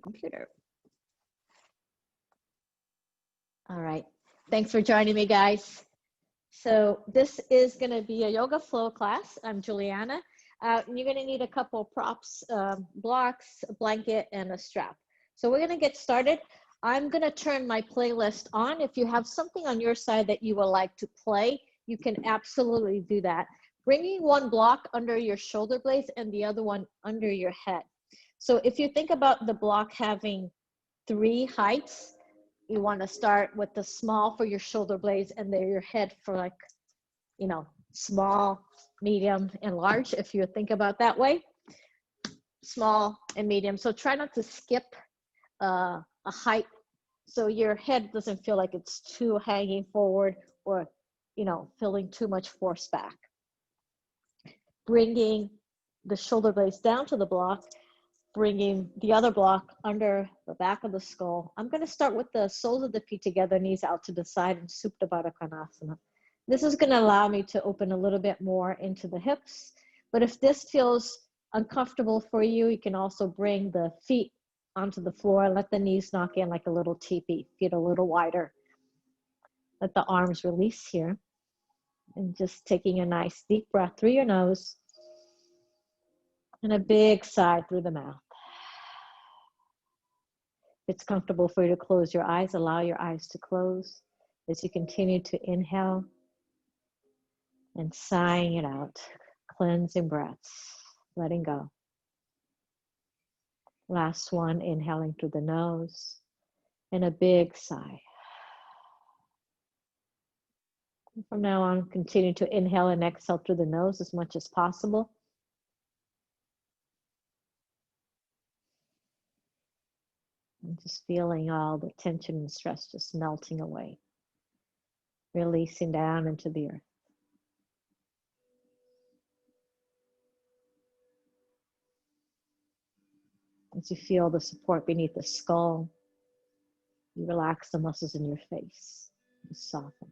computer. All right. Thanks for joining me, guys. So this is going to be a yoga flow class. I'm Juliana. You're going to need a couple of props, blocks, a blanket, and a strap. So we're going to get started. I'm going to turn my playlist on. If you have something on your side that you would like to play, you can absolutely do that. Bringing one block under your shoulder blades and the other one under your head. So if you think about the block having 3 heights, you want to start with the small for your shoulder blades and then your head for, like, you know, small, medium, and large, if you think about that way. Small and medium. So try not to skip a height so your head doesn't feel like it's too hanging forward or, you know, feeling too much force back. Bringing the shoulder blades down to the block, bringing the other block under the back of the skull. I'm going to start with the soles of the feet together, knees out to the side, and Supta Baddha Konasana. This is going to allow me to open a little bit more into the hips. But if this feels uncomfortable for you, you can also bring the feet onto the floor. Let the knees knock in like a little teepee, feet a little wider. Let the arms release here. And just taking a nice deep breath through your nose and a big sigh through the mouth. If it's comfortable for you to close your eyes, allow your eyes to close as you continue to inhale and sighing it out. Cleansing breaths, letting go. Last one, inhaling through the nose and a big sigh. From now on, continue to inhale and exhale through the nose as much as possible. And just feeling all the tension and stress just melting away, releasing down into the earth. As you feel the support beneath the skull, you relax the muscles in your face. You soften.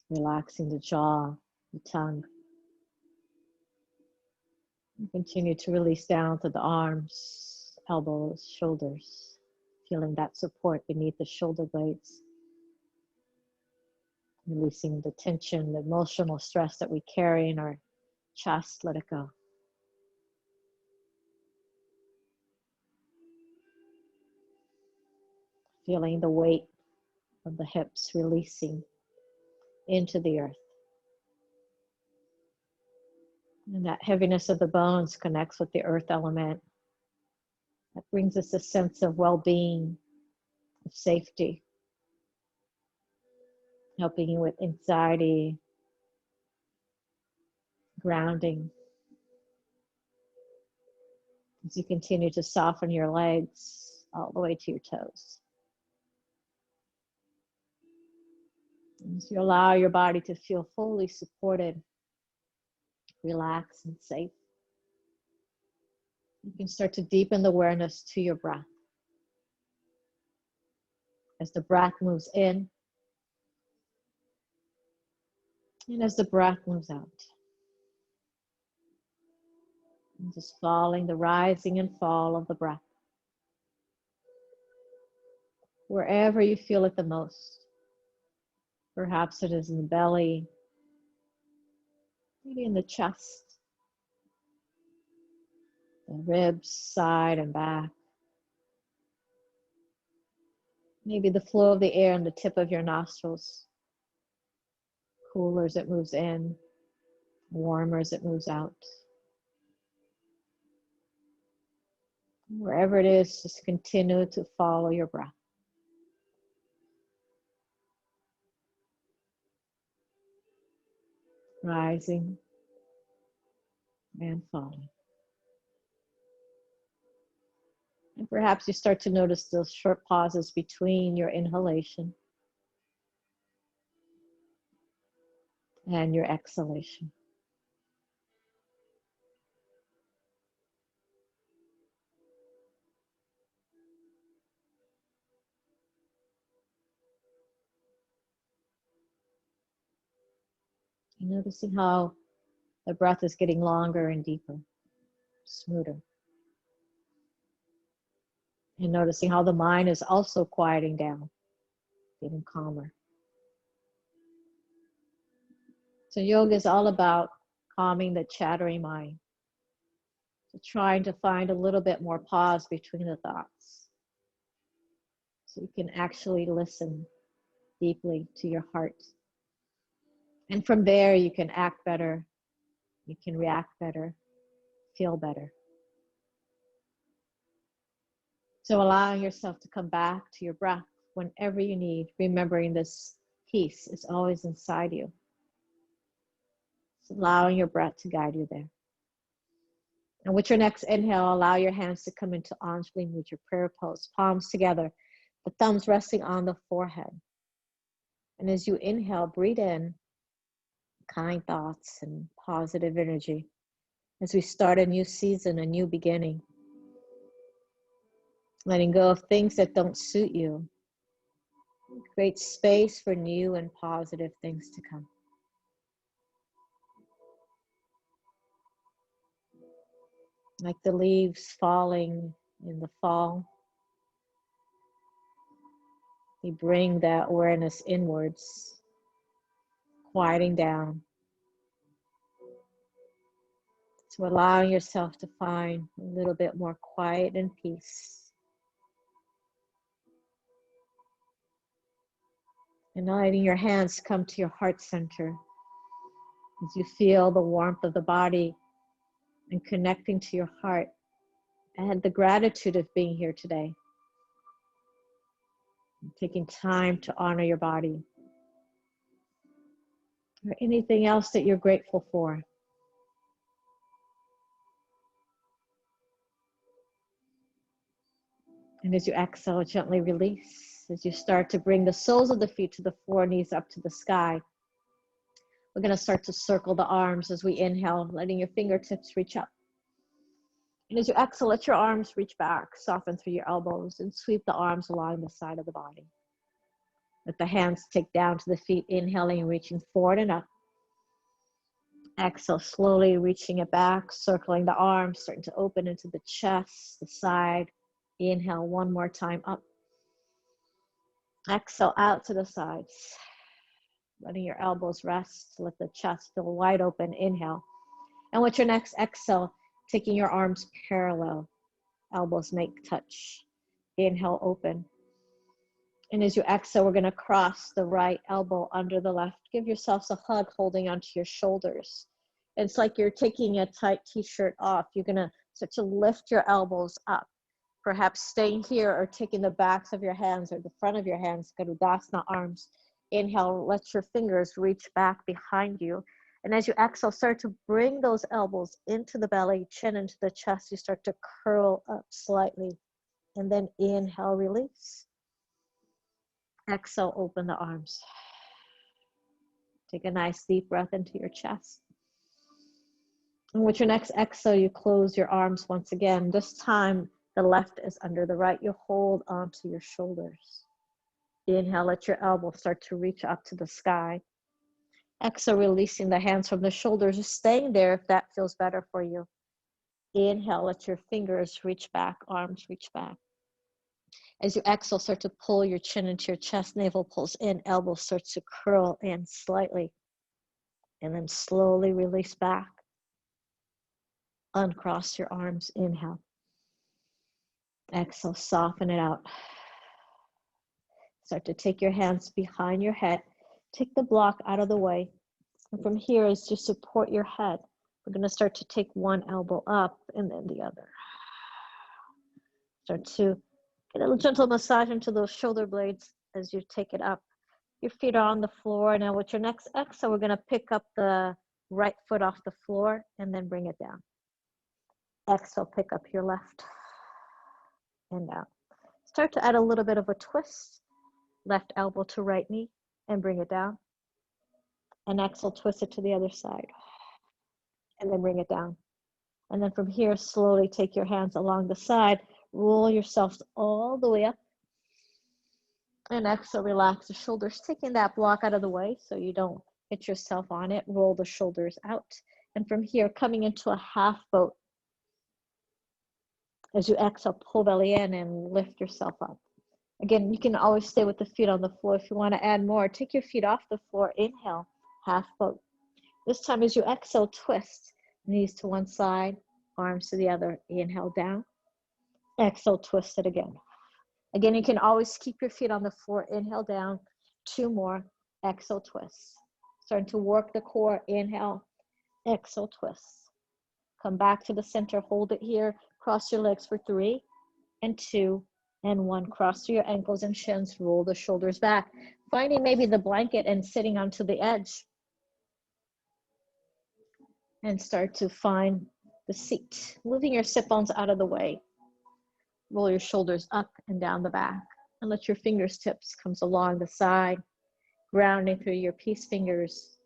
Relaxing the jaw, the tongue. You continue to release down to the arms, elbows, shoulders, feeling that support beneath the shoulder blades. Releasing the tension, the emotional stress that we carry in our chest, let it go. Feeling the weight of the hips releasing into the earth. And that heaviness of the bones connects with the earth element. That brings us a sense of well-being, of safety, helping you with anxiety, grounding. As you continue to soften your legs all the way to your toes. As you allow your body to feel fully supported, relaxed, and safe, you can start to deepen the awareness to your breath. As the breath moves in, and as the breath moves out. And just following the rising and fall of the breath. Wherever you feel it the most. Perhaps it is in the belly, maybe in the chest, the ribs, side and back. Maybe the flow of the air in the tip of your nostrils. Cooler as it moves in, warmer as it moves out. Wherever it is, just continue to follow your breath. Rising and falling. And perhaps you start to notice those short pauses between your inhalation and your exhalation. And noticing how the breath is getting longer and deeper, smoother. And noticing how the mind is also quieting down, getting calmer. So yoga is all about calming the chattering mind. So trying to find a little bit more pause between the thoughts. So you can actually listen deeply to your heart. And from there, you can act better, you can react better, feel better. So allowing yourself to come back to your breath whenever you need, remembering this peace is always inside you. So allowing your breath to guide you there. And with your next inhale, allow your hands to come into Anjali with your prayer pose, palms together, the thumbs resting on the forehead. And as you inhale, breathe in kind thoughts and positive energy as we start a new season, a new beginning. Letting go of things that don't suit you. Create space for new and positive things to come. Like the leaves falling in the fall, you bring that awareness inwards, quieting down. So allowing yourself to find a little bit more quiet and peace. And letting your hands come to your heart center as you feel the warmth of the body and connecting to your heart and the gratitude of being here today. Taking time to honor your body or anything else that you're grateful for. And as you exhale, gently release. As you start to bring the soles of the feet to the floor, knees up to the sky. We're going to start to circle the arms as we inhale, letting your fingertips reach up. And as you exhale, let your arms reach back, soften through your elbows, and sweep the arms along the side of the body. Let the hands take down to the feet, inhaling and reaching forward and up. Exhale, slowly reaching it back, circling the arms, starting to open into the chest, the side. Inhale one more time up. Exhale out to the sides. Letting your elbows rest, let the chest feel wide open. Inhale. And with your next exhale, taking your arms parallel, elbows make touch. Inhale, open. And as you exhale, we're going to cross the right elbow under the left. Give yourselves a hug, holding onto your shoulders. It's like you're taking a tight t-shirt off. You're going to start to lift your elbows up. Perhaps staying here or taking the backs of your hands or the front of your hands, Garudasana arms. Inhale, let your fingers reach back behind you. And as you exhale, start to bring those elbows into the belly, chin into the chest. You start to curl up slightly. And then inhale, release. Exhale, open the arms. Take a nice deep breath into your chest. And with your next exhale, you close your arms once again. This time, the left is under the right. You hold onto your shoulders. Inhale, let your elbows start to reach up to the sky. Exhale, releasing the hands from the shoulders, just staying there if that feels better for you. Inhale, let your fingers reach back, arms reach back. As you exhale, start to pull your chin into your chest, navel pulls in, elbow starts to curl in slightly. And then slowly release back. Uncross your arms, inhale. Exhale, soften it out. Start to take your hands behind your head. Take the block out of the way. And from here, as you support your head, we're going to start to take one elbow up and then the other. Start to get a little gentle massage into those shoulder blades as you take it up. Your feet are on the floor. Now with your next exhale, we're going to pick up the right foot off the floor and then bring it down. Exhale, pick up your left and down. Start to add a little bit of a twist. Left elbow to right knee and bring it down. And exhale, twist it to the other side. And then bring it down. And then from here, slowly take your hands along the side. Roll yourselves all the way up. And exhale, relax the shoulders, taking that block out of the way so you don't hit yourself on it. Roll the shoulders out. And from here, coming into a half boat. As you exhale, pull belly in and lift yourself up. Again, you can always stay with the feet on the floor. If you want to add more, take your feet off the floor. Inhale, half boat. This time as you exhale, twist. Knees to one side, arms to the other. Inhale down. Exhale, twist it again. Again, you can always keep your feet on the floor. Inhale down. 2 more. Exhale, twist. Starting to work the core. Inhale. Exhale, twist. Come back to the center. Hold it here. Cross your legs for 3 and 2 and 1. Cross through your ankles and shins. Roll the shoulders back. Finding maybe the blanket and sitting onto the edge. And start to find the seat. Moving your sit bones out of the way. Roll your shoulders up and down the back. And let your fingertips come along the side. Grounding through your peace fingers.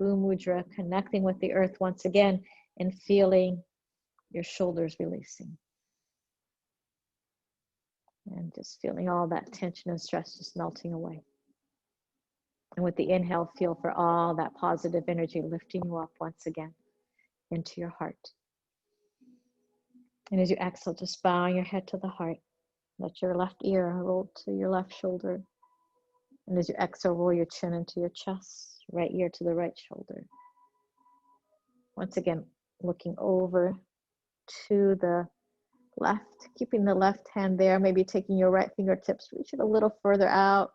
Bhu Mudra, connecting with the earth once again. And feeling your shoulders releasing. And just feeling all that tension and stress just melting away. And with the inhale, feel for all that positive energy lifting you up once again into your heart. And as you exhale, just bowing your head to the heart. Let your left ear roll to your left shoulder. And as you exhale, roll your chin into your chest, right ear to the right shoulder. Once again, looking over to the left, keeping the left hand there, maybe taking your right fingertips, reach it a little further out.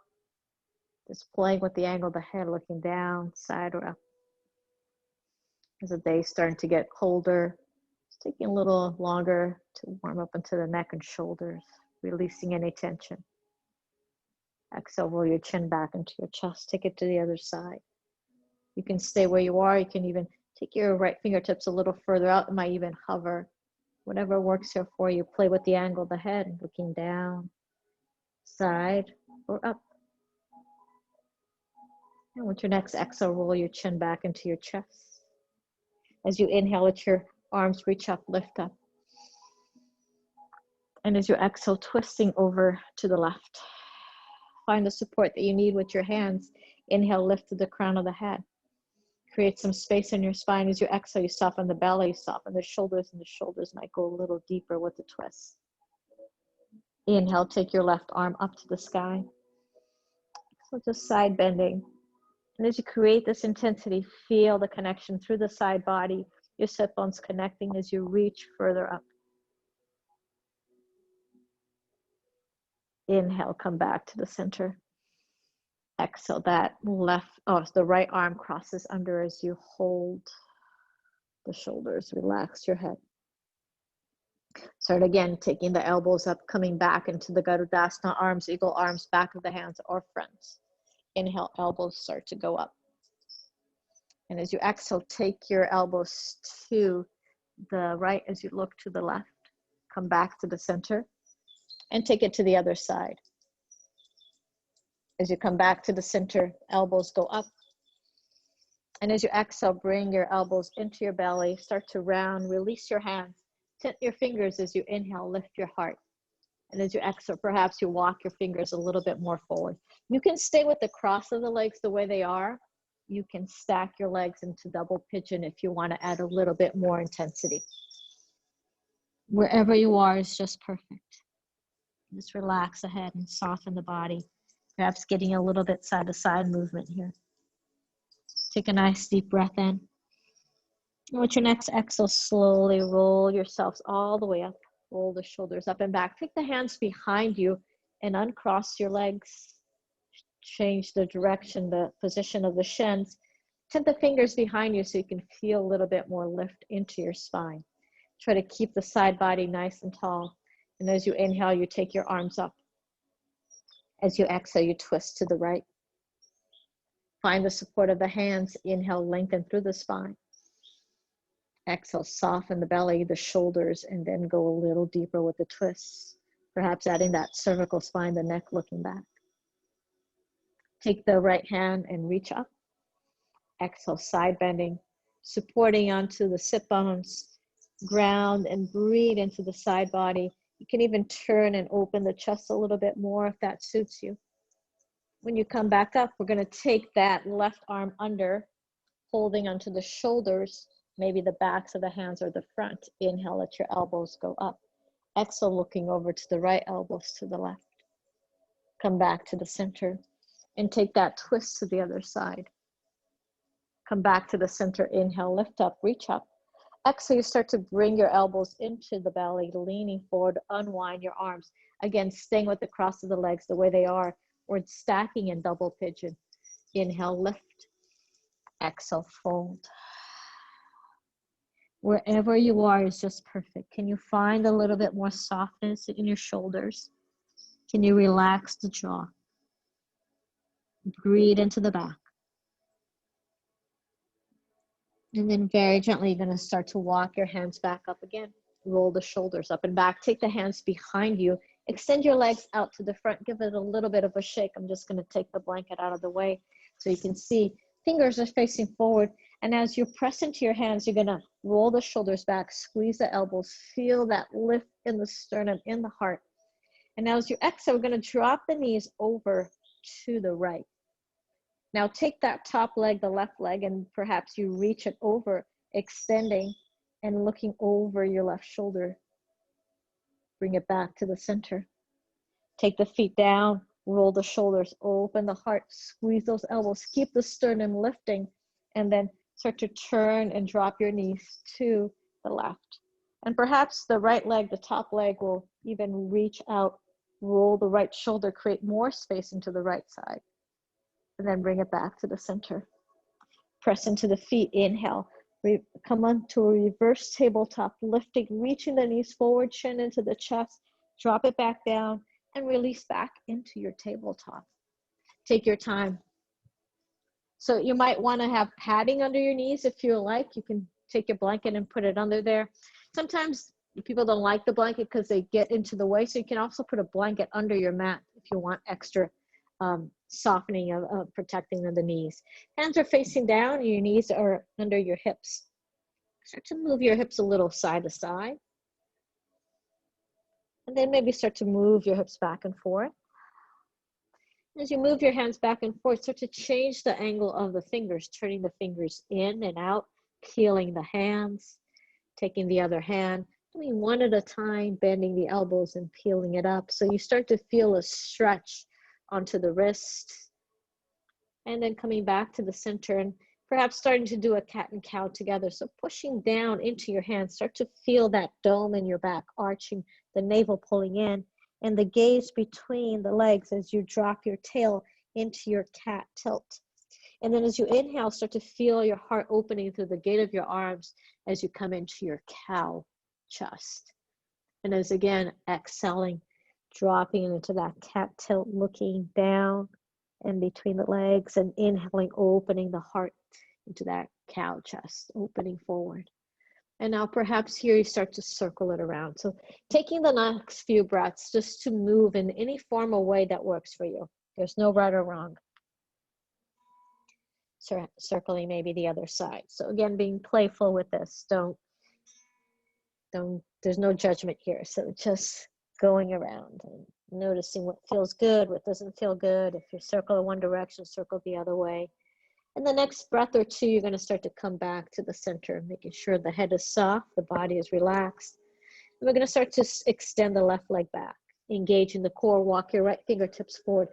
Just playing with the angle of the head, looking down, side or up. As the day's starting to get colder, it's taking a little longer to warm up into the neck and shoulders, releasing any tension. Exhale, roll your chin back into your chest, take it to the other side. You can stay where you are. You can even take your right fingertips a little further out. It might even hover. Whatever works here for you. Play with the angle of the head, looking down, side or up. And with your next exhale, roll your chin back into your chest. As you inhale, let your arms reach up, lift up. And as you exhale, twisting over to the left. Find the support that you need with your hands. Inhale, lift to the crown of the head. Create some space in your spine. As you exhale, you soften the belly, soften the shoulders, and the shoulders might go a little deeper with the twist. Inhale, take your left arm up to the sky. So just side bending. And as you create this intensity, feel the connection through the side body, your sit bones connecting as you reach further up. Inhale, come back to the center. Exhale, that the right arm crosses under as you hold the shoulders. Relax your head. Start again, taking the elbows up, coming back into the Garudasana, arms, eagle arms, back of the hands or front. Inhale, elbows start to go up. And as you exhale, take your elbows to the right as you look to the left. Come back to the center and take it to the other side. As you come back to the center, elbows go up. And as you exhale, bring your elbows into your belly. Start to round, release your hands. Tint your fingers as you inhale, lift your heart. And as you exhale, perhaps you walk your fingers a little bit more forward. You can stay with the cross of the legs the way they are. You can stack your legs into double pigeon if you want to add a little bit more intensity. Wherever you are is just perfect. Just relax ahead and soften the body. Perhaps getting a little bit side to side movement here. Take a nice deep breath in. And with your next exhale, slowly roll yourselves all the way up. Roll the shoulders up and back. Take the hands behind you and uncross your legs. Change the direction, the position of the shins. Tint the fingers behind you so you can feel a little bit more lift into your spine. Try to keep the side body nice and tall. And as you inhale, you take your arms up. As you exhale, you twist to the right. Find the support of the hands. Inhale, lengthen through the spine. Exhale, soften the belly, the shoulders, and then go a little deeper with the twists. Perhaps adding that cervical spine, the neck looking back. Take the right hand and reach up. Exhale, side bending, supporting onto the sit bones. Ground and breathe into the side body. You can even turn and open the chest a little bit more if that suits you. When you come back up, we're going to take that left arm under, holding onto the shoulders, maybe the backs of the hands or the front. Inhale, let your elbows go up. Exhale, looking over to the right, elbows to the left. Come back to the center and take that twist to the other side. Come back to the center, inhale, lift up, reach up. Exhale, you start to bring your elbows into the belly, leaning forward, unwind your arms. Again, staying with the cross of the legs the way they are, or stacking in double pigeon. Inhale, lift. Exhale, fold. Wherever you are is just perfect. Can you find a little bit more softness in your shoulders? Can you relax the jaw? Breathe into the back. And then very gently, you're going to start to walk your hands back up again. Roll the shoulders up and back. Take the hands behind you. Extend your legs out to the front. Give it a little bit of a shake. I'm just going to take the blanket out of the way so you can see. Fingers are facing forward. And as you press into your hands, you're going to roll the shoulders back. Squeeze the elbows. Feel that lift in the sternum, in the heart. And now as you exhale, we're going to drop the knees over to the right. Now take that top leg, the left leg, and perhaps you reach it over, extending and looking over your left shoulder. Bring it back to the center. Take the feet down, roll the shoulders, open the heart, squeeze those elbows, keep the sternum lifting, and then start to turn and drop your knees to the left. And perhaps the right leg, the top leg, will even reach out, roll the right shoulder, create more space into the right side. And then bring it back to the center. Press into the feet, inhale. Come onto a reverse tabletop, lifting, reaching the knees forward, chin into the chest. Drop it back down and release back into your tabletop. Take your time. So you might want to have padding under your knees if you like. You can take your blanket and put it under there. Sometimes people don't like the blanket because they get into the way. So you can also put a blanket under your mat if you want extra softening of protecting of the knees. Hands are facing down, your knees are under your hips. Start to move your hips a little side to side. And then maybe start to move your hips back and forth. As you move your hands back and forth, start to change the angle of the fingers, turning the fingers in and out, peeling the hands, taking the other hand, doing one at a time, bending the elbows and peeling it up. So you start to feel a stretch onto the wrist, and then coming back to the center and perhaps starting to do a cat and cow together. So pushing down into your hands, start to feel that dome in your back, arching, the navel pulling in, and the gaze between the legs as you drop your tail into your cat tilt. And then as you inhale, start to feel your heart opening through the gate of your arms as you come into your cow chest. And as again, exhaling, dropping into that cat tilt, looking down and between the legs, and inhaling, opening the heart into that cow chest, opening forward. And now perhaps here you start to circle it around. So taking the next few breaths just to move in any formal way that works for you. There's no right or wrong. Circling maybe the other side. So again, being playful with this. There's no judgment here. So just going around and noticing what feels good, what doesn't feel good. If you circle in one direction, circle the other way. And the next breath or two, you're going to start to come back to the center, making sure the head is soft, the body is relaxed. And we're going to start to extend the left leg back, engage in the core, walk your right fingertips forward,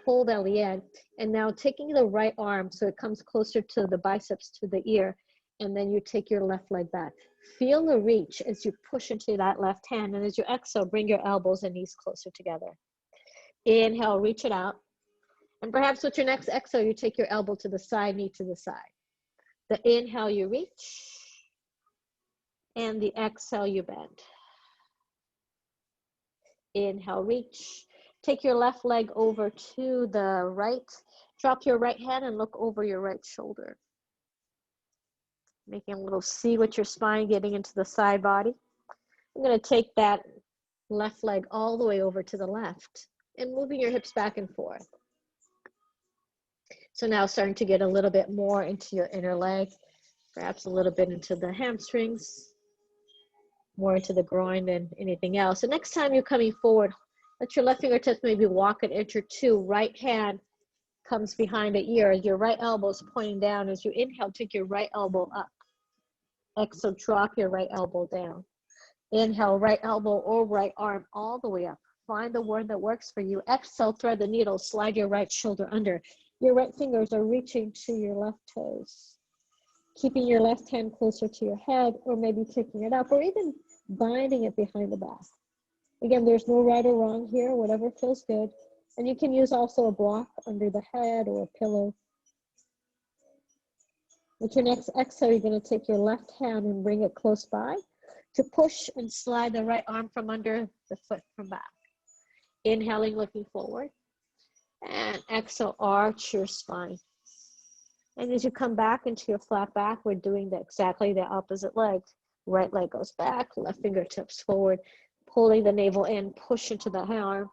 pull belly in. And now taking the right arm so it comes closer to the biceps, to the ear, and then you take your left leg back. Feel the reach as you push into that left hand. And as you exhale, bring your elbows and knees closer together. Inhale, reach it out. And perhaps with your next exhale, you take your elbow to the side, knee to the side. The inhale, you reach. And the exhale, you bend. Inhale, reach. Take your left leg over to the right. Drop your right hand and look over your right shoulder. Making a little C with your spine, getting into the side body. I'm going to take that left leg all the way over to the left and moving your hips back and forth. So now starting to get a little bit more into your inner leg, perhaps a little bit into the hamstrings, more into the groin than anything else. So next time you're coming forward, let your left fingertips maybe walk an inch or two. Right hand comes behind the ear. Your right elbow is pointing down. As you inhale, take your right elbow up. Exhale, drop your right elbow down. Inhale, right elbow or right arm all the way up. Find the one that works for you. Exhale, thread the needle, slide your right shoulder under. Your right fingers are reaching to your left toes. Keeping your left hand closer to your head, or maybe picking it up, or even binding it behind the back. Again, there's no right or wrong here, whatever feels good. And you can use also a block under the head or a pillow. With your next exhale, you're going to take your left hand and bring it close by to push and slide the right arm from under the foot from back. Inhaling, looking forward. And exhale, arch your spine. And as you come back into your flat back, we're doing exactly the opposite leg. Right leg goes back, left fingertips forward, pulling the navel in, push into the arm,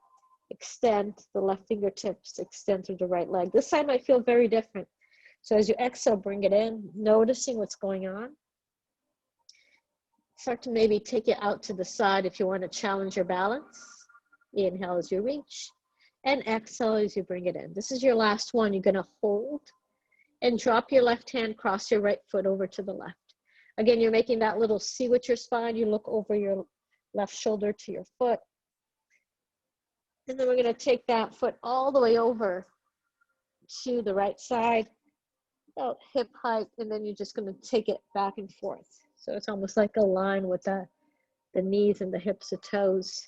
extend the left fingertips, extend through the right leg. This side might feel very different. So as you exhale, bring it in, noticing what's going on. Start to maybe take it out to the side if you want to challenge your balance. Inhale as you reach, and exhale as you bring it in. This is your last one. You're going to hold and drop your left hand, cross your right foot over to the left. Again, you're making that little C with your spine. You look over your left shoulder to your foot. And then we're going to take that foot all the way over to the right side, about hip height, and then you're just going to take it back and forth. So it's almost like a line with the knees and the hips and toes.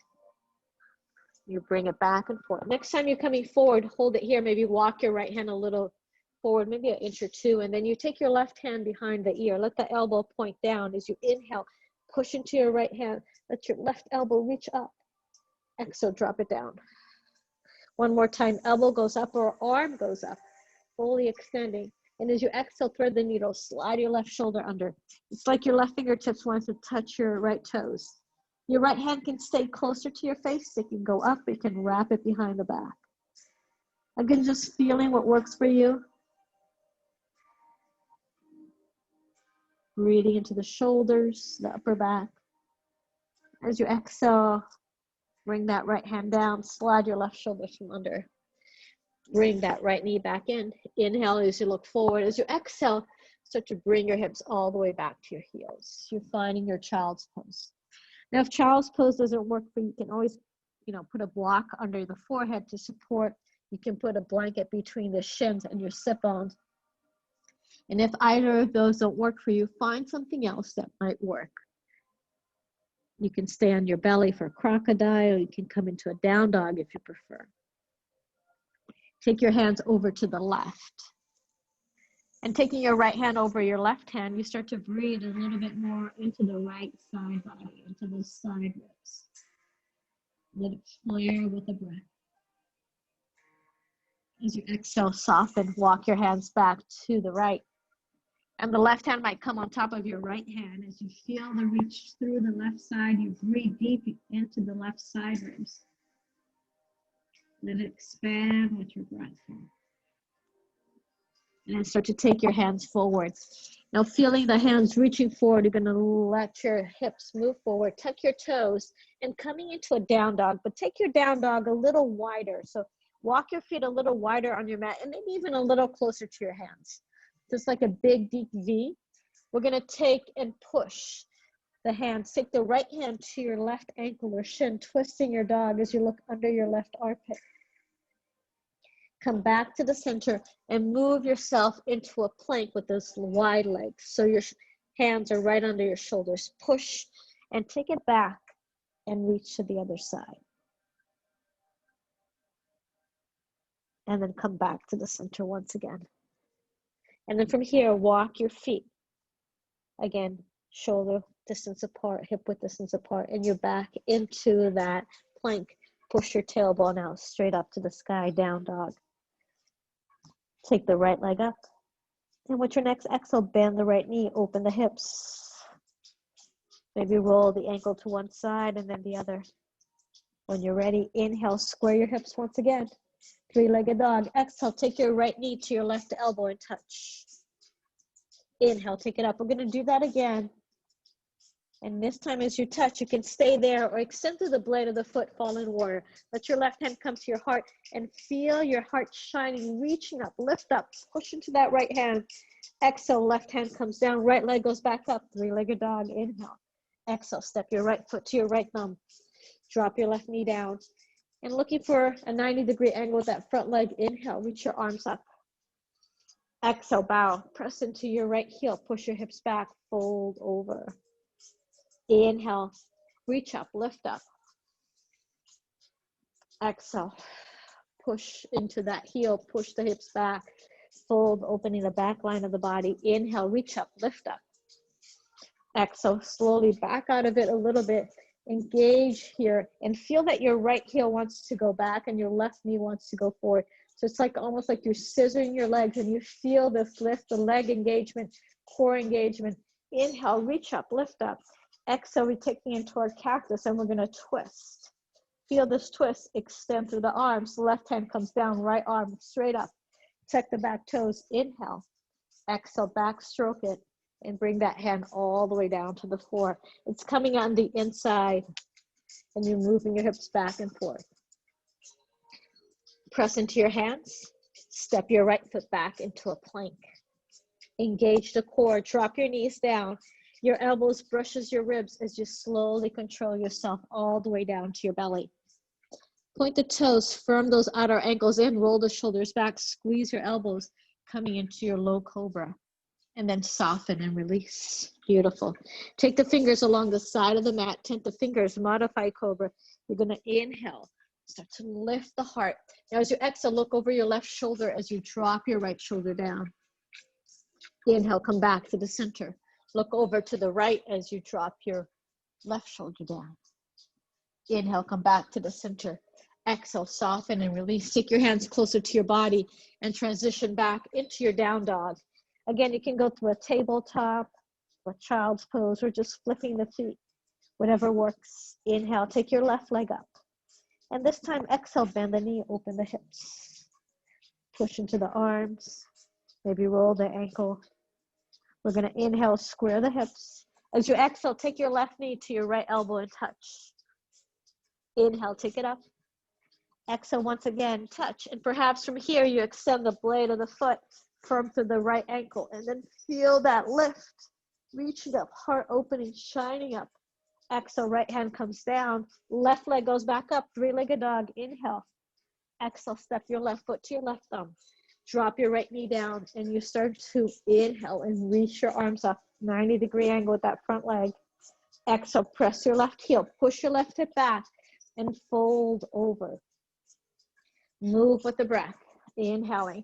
You bring it back and forth. Next time you're coming forward, hold it here. Maybe walk your right hand a little forward, maybe an inch or two, and then you take your left hand behind the ear. Let the elbow point down. As you inhale, push into your right hand. Let your left elbow reach up. Exhale, drop it down. One more time, elbow goes up or arm goes up, fully extending. And as you exhale, thread the needle, slide your left shoulder under. It's like your left fingertips want to touch your right toes. Your right hand can stay closer to your face. It can go up. You can wrap it behind the back. Again, just feeling what works for you. Breathing into the shoulders, the upper back. As you exhale, bring that right hand down. Slide your left shoulder from under. Bring that right knee back in. Inhale as you look forward. As you exhale, start to bring your hips all the way back to your heels. You're finding your child's pose. Now, if child's pose doesn't work for you, you can always, put a block under the forehead to support. You can put a blanket between the shins and your sit bones. And if either of those don't work for you, find something else that might work. You can stay on your belly for crocodile. You can come into a down dog if you prefer. Take your hands over to the left. And taking your right hand over your left hand, you start to breathe a little bit more into the right side body, into those side ribs. Let it flare with a breath. As you exhale, soften, walk your hands back to the right. And the left hand might come on top of your right hand. As you feel the reach through the left side, you breathe deep into the left side ribs. Let it expand with your breath here. And then start to take your hands forward. Now feeling the hands reaching forward, you're going to let your hips move forward, tuck your toes, and coming into a down dog. But take your down dog a little wider. So walk your feet a little wider on your mat and maybe even a little closer to your hands. Just like a big, deep V. We're going to take and push the hands. Take the right hand to your left ankle or shin, twisting your dog as you look under your left armpit. Come back to the center and move yourself into a plank with those wide legs. So your hands are right under your shoulders. Push and take it back and reach to the other side. And then come back to the center once again. And then from here, walk your feet. Again, shoulder distance apart, hip width distance apart, and you're back into that plank. Push your tailbone out straight up to the sky, down dog. Take the right leg up. And with your next exhale, bend the right knee, open the hips. Maybe roll the ankle to one side and then the other. When you're ready, inhale, square your hips once again. Three-legged dog. Exhale, take your right knee to your left elbow and touch. Inhale, take it up. We're going to do that again. And this time as you touch, you can stay there or extend to the blade of the foot, fallen warrior. Let your left hand come to your heart and feel your heart shining, reaching up, lift up, push into that right hand. Exhale, left hand comes down, right leg goes back up, three-legged dog, inhale. Exhale, step your right foot to your right thumb. Drop your left knee down. And looking for a 90-degree angle with that front leg. Inhale, reach your arms up. Exhale, bow. Press into your right heel. Push your hips back. Fold over. Inhale, reach up, lift up. Exhale, push into that heel. Push the hips back. Fold, opening the back line of the body. Inhale, reach up, lift up. Exhale, slowly back out of it a little bit. Engage here and feel that your right heel wants to go back and your left knee wants to go forward. So it's like almost like you're scissoring your legs and you feel this lift, the leg engagement, core engagement. Inhale, reach up, lift up. Exhale, we take the end toward cactus and we're going to twist. Feel this twist, extend through the arms. Left hand comes down, right arm straight up. Tuck the back toes. Inhale. Exhale, back stroke it. And bring that hand all the way down to the floor. It's coming on the inside and you're moving your hips back and forth. Press into your hands. Step your right foot back into a plank. Engage the core. Drop your knees down. Your elbows brushes your ribs as you slowly control yourself all the way down to your belly. Point the toes, firm those outer ankles in, roll the shoulders back, squeeze your elbows, coming into your low cobra. And then soften and release. Beautiful. Take the fingers along the side of the mat. Tent the fingers, modify cobra. You're going to inhale. Start to lift the heart. Now as you exhale, look over your left shoulder as you drop your right shoulder down. Inhale, come back to the center. Look over to the right as you drop your left shoulder down. Inhale, come back to the center. Exhale, soften and release. Take your hands closer to your body and transition back into your down dog. Again, you can go through a tabletop, a child's pose, or just flipping the feet, whatever works. Inhale, take your left leg up. And this time, exhale, bend the knee, open the hips. Push into the arms, maybe roll the ankle. We're gonna inhale, square the hips. As you exhale, take your left knee to your right elbow and touch. Inhale, take it up. Exhale, once again, touch. And perhaps from here, you extend the blade of the foot firm to the right ankle and then feel that lift, reaching up, heart opening, shining up. Exhale, right hand comes down, left leg goes back up, three-legged dog. Inhale. Exhale, step your left foot to your left thumb. Drop your right knee down and you start to inhale and reach your arms up, 90-degree angle with that front leg. Exhale, press your left heel, push your left hip back and fold over. Move with the breath, inhaling.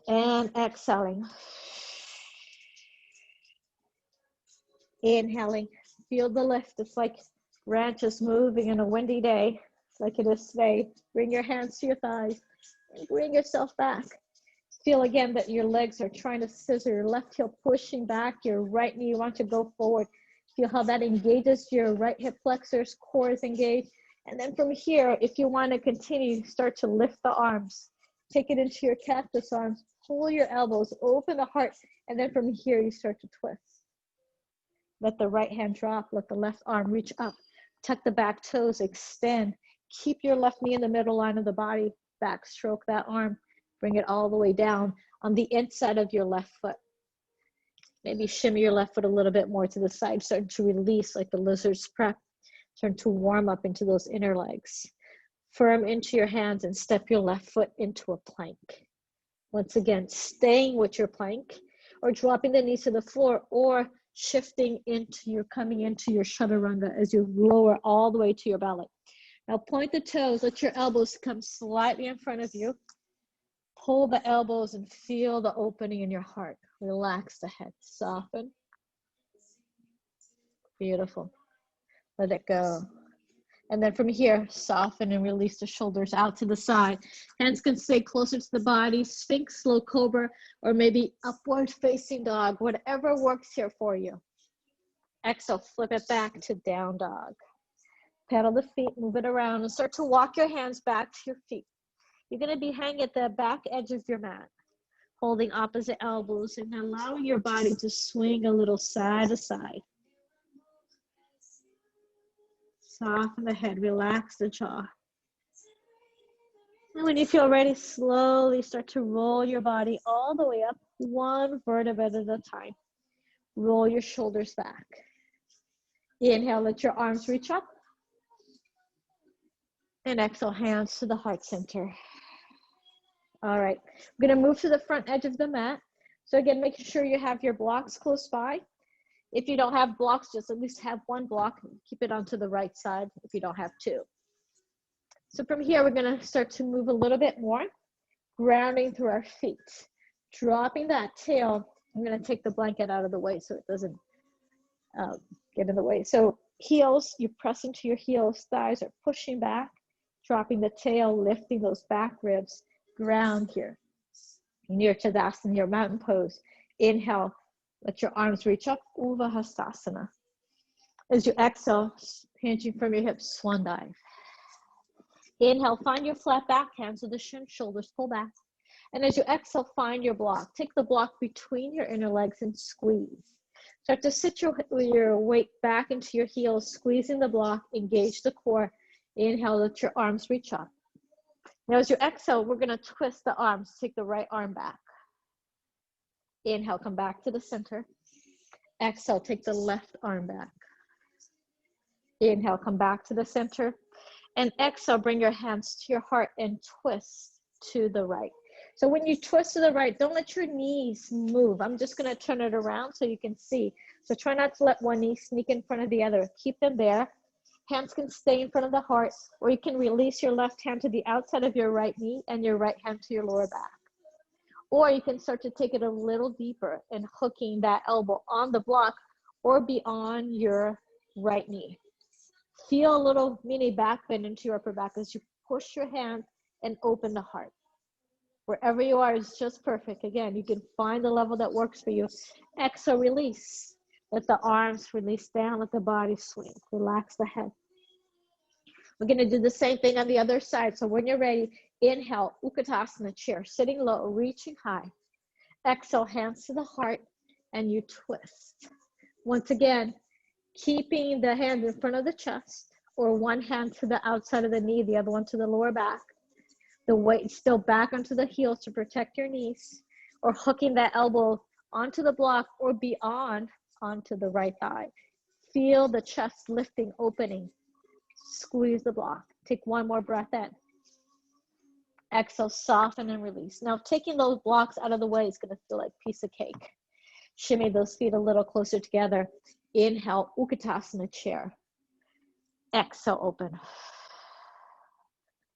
And exhaling. Inhaling. Feel the lift. It's like branches moving in a windy day, like it is today. Bring your hands to your thighs and bring yourself back. Feel again that your legs are trying to scissor. Your left heel pushing back. Your right knee wants to go forward. Feel how that engages your right hip flexors, core is engaged. And then from here, if you want to continue, start to lift the arms. Take it into your cactus arms. Pull your elbows, open the heart, and then from here you start to twist. Let the right hand drop, let the left arm reach up. Tuck the back toes, extend. Keep your left knee in the middle line of the body. Back stroke that arm. Bring it all the way down on the inside of your left foot. Maybe shimmy your left foot a little bit more to the side, starting to release like the lizard's prep. Turn to warm up into those inner legs. Firm into your hands and step your left foot into a plank. Once again, staying with your plank or dropping the knees to the floor or shifting into your, coming into your chaturanga as you lower all the way to your belly. Now point the toes, let your elbows come slightly in front of you. Pull the elbows and feel the opening in your heart. Relax the head, soften. Beautiful. Let it go. And then from here, soften and release the shoulders out to the side. Hands can stay closer to the body, Sphinx, low cobra, or maybe upward facing dog, whatever works here for you. Exhale, flip it back to down dog. Pedal the feet, move it around, and start to walk your hands back to your feet. You're gonna be hanging at the back edge of your mat, holding opposite elbows and allowing your body to swing a little side to side. Soften the head, relax the jaw. And when you feel ready, slowly start to roll your body all the way up, one vertebra at a time. Roll your shoulders back. Inhale, let your arms reach up. And exhale, hands to the heart center. All right, we're gonna move to the front edge of the mat. So again, making sure you have your blocks close by. If you don't have blocks, just at least have one block. Keep it onto the right side if you don't have two. So from here, we're gonna start to move a little bit more, grounding through our feet. Dropping that tail, I'm gonna take the blanket out of the way so it doesn't get in the way. So heels, you press into your heels, thighs are pushing back, dropping the tail, lifting those back ribs, ground here. Near Tadasana, your mountain pose. Inhale, let your arms reach up, Urdhva Hastasana. As you exhale, hinging from your hips, swan dive. Inhale, find your flat back, hands to the shin, shoulders pull back. And as you exhale, find your block. Take the block between your inner legs and squeeze. Start to sit your weight back into your heels, squeezing the block, engage the core. Inhale, let your arms reach up. Now as you exhale, we're gonna twist the arms. Take the right arm back. Inhale, come back to the center. Exhale, take the left arm back. Inhale, come back to the center. And exhale, bring your hands to your heart and twist to the right. So when you twist to the right, don't let your knees move. I'm just gonna turn it around so you can see. So try not to let one knee sneak in front of the other. Keep them there. Hands can stay in front of the heart, or you can release your left hand to the outside of your right knee and your right hand to your lower back. Or you can start to take it a little deeper and hooking that elbow on the block or beyond your right knee. Feel a little mini back bend into your upper back as you push your hand and open the heart. Wherever you are is just perfect. Again, you can find the level that works for you. Exhale, release. Let the arms release down, let the body swing. Relax the head. We're gonna do the same thing on the other side. So when you're ready, inhale, Utkatasana chair, sitting low, reaching high. Exhale, hands to the heart, and you twist. Once again, keeping the hand in front of the chest, or one hand to the outside of the knee, the other one to the lower back. The weight still back onto the heels to protect your knees, or hooking that elbow onto the block or beyond onto the right thigh. Feel the chest lifting, opening. Squeeze the block. Take one more breath in. Exhale, soften and release. Now taking those blocks out of the way is gonna feel like a piece of cake. Shimmy those feet a little closer together. Inhale, Utkatasana chair. Exhale, open.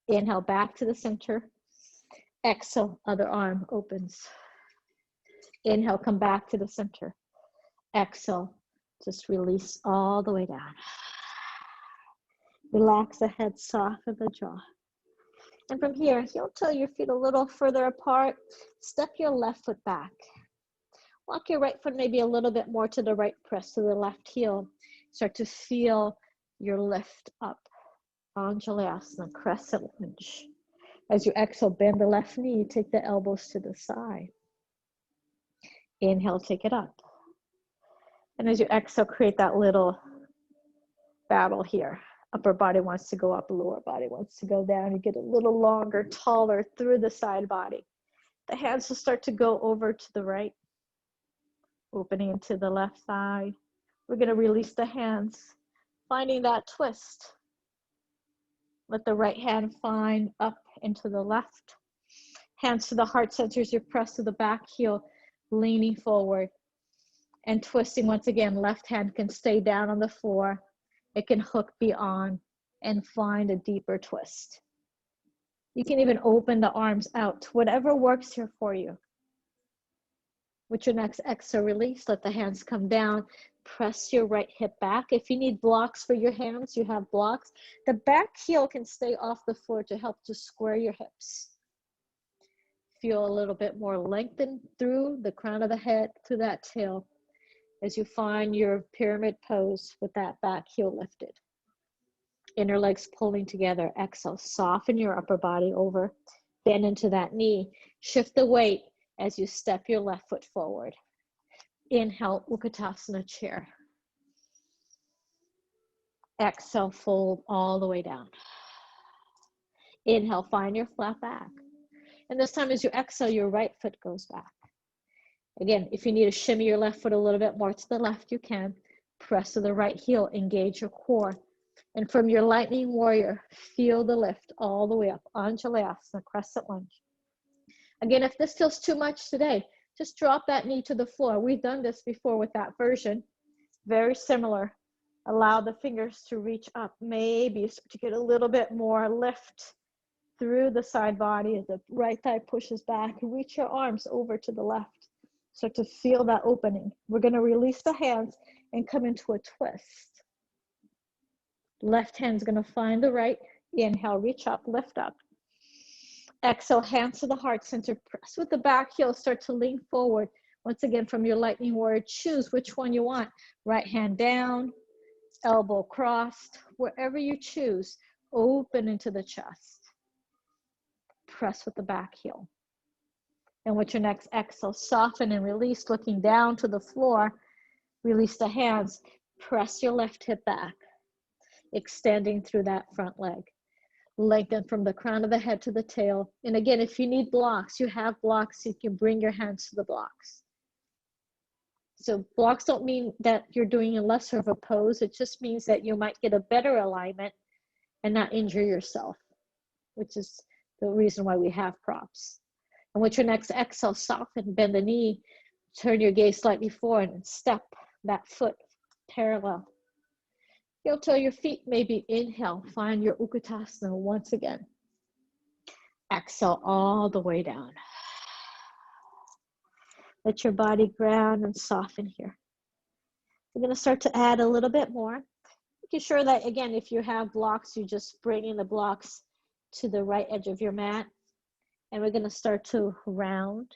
Inhale, back to the center. Exhale, other arm opens. Inhale, come back to the center. Exhale, just release all the way down. Relax the head, soften the jaw. And from here, heel toe your feet a little further apart. Step your left foot back. Walk your right foot maybe a little bit more to the right, press to the left heel. Start to feel your lift up. Anjalayasana, crescent lunge. As you exhale, bend the left knee, take the elbows to the side. Inhale, take it up. And as you exhale, create that little battle here. Upper body wants to go up, lower body wants to go down. You get a little longer, taller through the side body. The hands will start to go over to the right, opening into the left thigh. We're going to release the hands, finding that twist. Let the right hand find up into the left. Hands to the heart center as you press to the back heel, leaning forward and twisting once again. Left hand can stay down on the floor. It can hook beyond and find a deeper twist. You can even open the arms out, whatever works here for you. With your next exhale, release, let the hands come down. Press your right hip back. If you need blocks for your hands, you have blocks. The back heel can stay off the floor to help to square your hips. Feel a little bit more lengthened through the crown of the head, through that tail, as you find your pyramid pose with that back heel lifted. Inner legs pulling together. Exhale, soften your upper body over. Bend into that knee. Shift the weight as you step your left foot forward. Inhale, Utkatasana chair. Exhale, fold all the way down. Inhale, find your flat back. And this time as you exhale, your right foot goes back. Again, if you need to shimmy your left foot a little bit more to the left, you can. Press to the right heel, engage your core. And from your lightning warrior, feel the lift all the way up. Anjalayasana, crescent lunge. Again, if this feels too much today, just drop that knee to the floor. We've done this before with that version. Very similar. Allow the fingers to reach up. Maybe start to get a little bit more lift through the side body as the right thigh pushes back. Reach your arms over to the left. Start to feel that opening. We're going to release the hands and come into a twist. Left hand's going to find the right. Inhale, reach up, lift up. Exhale, hands to the heart center. Press with the back heel. Start to lean forward. Once again, from your lightning warrior, choose which one you want. Right hand down, elbow crossed, wherever you choose. Open into the chest. Press with the back heel. And with your next exhale, soften and release, looking down to the floor. Release the hands. Press your left hip back, extending through that front leg. Lengthen from the crown of the head to the tail. And again, if you need blocks, you have blocks, you can bring your hands to the blocks. So blocks don't mean that you're doing a lesser of a pose. It just means that you might get a better alignment and not injure yourself, which is the reason why we have props. And with your next exhale, soften, bend the knee, turn your gaze slightly forward and step that foot parallel. Heel toe your feet, maybe inhale, find your Utkatasana once again. Exhale all the way down. Let your body ground and soften here. We're going to start to add a little bit more. Making sure that, again, if you have blocks, you just bring in the blocks to the right edge of your mat. And we're going to start to round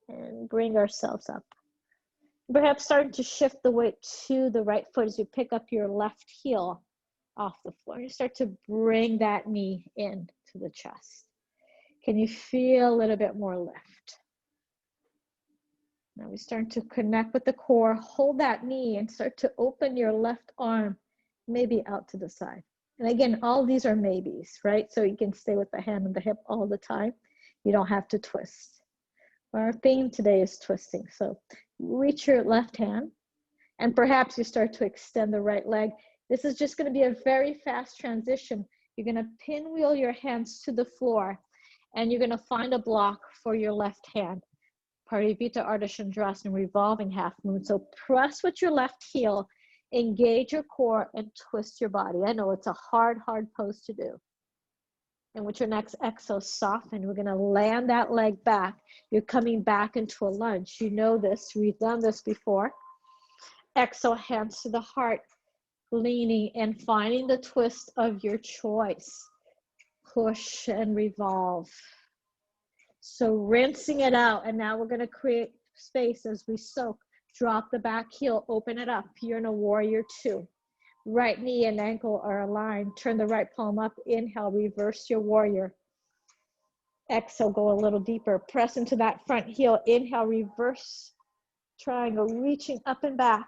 and bring ourselves up. Perhaps starting to shift the weight to the right foot as you pick up your left heel off the floor. You start to bring that knee in to the chest. Can you feel a little bit more lift? Now we start to connect with the core. Hold that knee and start to open your left arm, maybe out to the side. And again, all these are maybes, right? So you can stay with the hand and the hip all the time. You don't have to twist. Our theme today is twisting. So reach your left hand and perhaps you start to extend the right leg. This is just going to be a very fast transition. You're going to pinwheel your hands to the floor and you're going to find a block for your left hand. Parivita Ardha Chandrasana, revolving half moon. So press with your left heel, engage your core and twist your body. I know it's a hard pose to do. And with your next exhale, soften. We're going to land that leg back. You're coming back into a lunge. You know this. We've done this before. Exhale, hands to the heart, leaning and finding the twist of your choice. Push and revolve. So rinsing it out. And now we're going to create space as we soak. Drop the back heel, open it up. You're in a warrior two. Right knee and ankle are aligned. Turn the right palm up. Inhale, reverse your warrior. Exhale, go a little deeper. Press into that front heel. Inhale, reverse triangle, reaching up and back.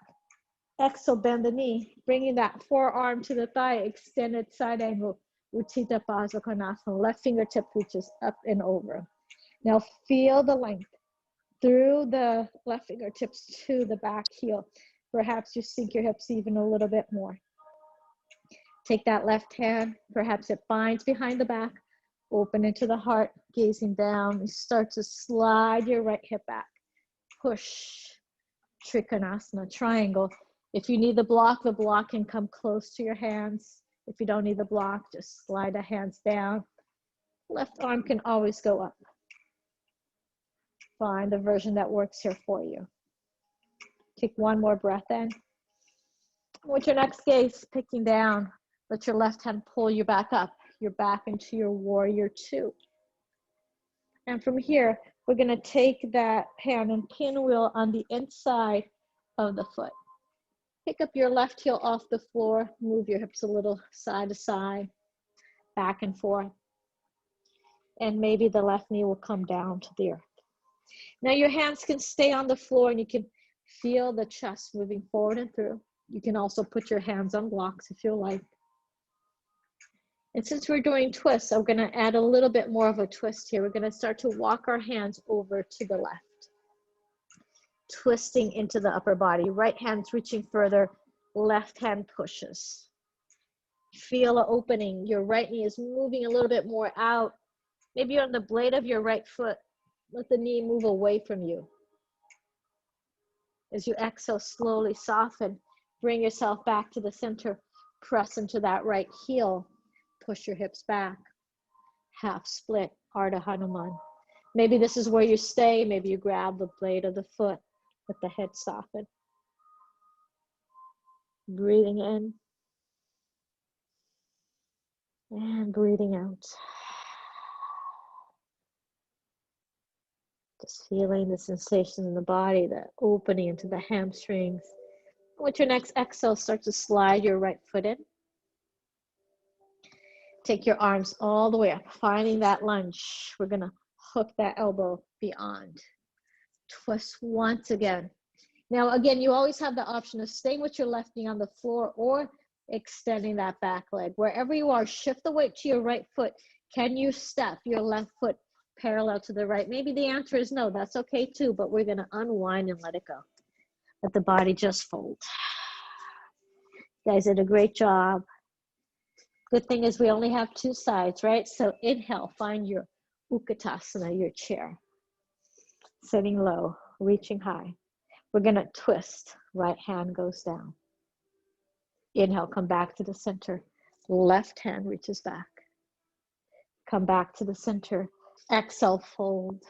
Exhale, bend the knee, bringing that forearm to the thigh, extended side angle. Utthita Baddha Konasana. Left fingertip reaches up and over. Now feel the length through the left fingertips to the back heel. Perhaps you sink your hips even a little bit more. Take that left hand, perhaps it binds behind the back, open into the heart, gazing down. You start to slide your right hip back. Push, Trikonasana, triangle. If you need the block can come close to your hands. If you don't need the block, just slide the hands down. Left arm can always go up. Find the version that works here for you. Take one more breath in. With your next gaze, picking down, let your left hand pull you back up. You're back into your warrior two. And from here, we're going to take that hand and pinwheel on the inside of the foot. Pick up your left heel off the floor. Move your hips a little side to side, back and forth. And maybe the left knee will come down to the earth. Now your hands can stay on the floor and you can feel the chest moving forward and through. You can also put your hands on blocks if you like. And since we're doing twists, I'm going to add a little bit more of a twist here. We're going to start to walk our hands over to the left. twisting into the upper body. Right hand's reaching further, left hand pushes. Feel an opening. Your right knee is moving a little bit more out. Maybe you're on the blade of your right foot. Let the knee move away from you. As you exhale, slowly soften. Bring yourself back to the center. Press into that right heel. Push your hips back. Half split, Ardha Hanuman. Maybe this is where you stay. Maybe you grab the blade of the foot. Let the head soften. Breathing in. And breathing out. Just feeling the sensation in the body, the opening into the hamstrings. With your next exhale, start to slide your right foot in. Take your arms all the way up, finding that lunge. We're gonna hook that elbow beyond. Twist once again. Now, again, you always have the option of staying with your left knee on the floor or extending that back leg. Wherever you are, shift the weight to your right foot. Can you step your left foot parallel to the right? Maybe the answer is no, that's okay too, but we're gonna unwind and let it go. Let the body just fold. You guys did a great job. Good thing is we only have two sides, right? So inhale, find your Utkatasana, your chair. Sitting low, reaching high. We're gonna twist, right hand goes down. Inhale, come back to the center. Left hand reaches back. Come back to the center. Exhale, fold.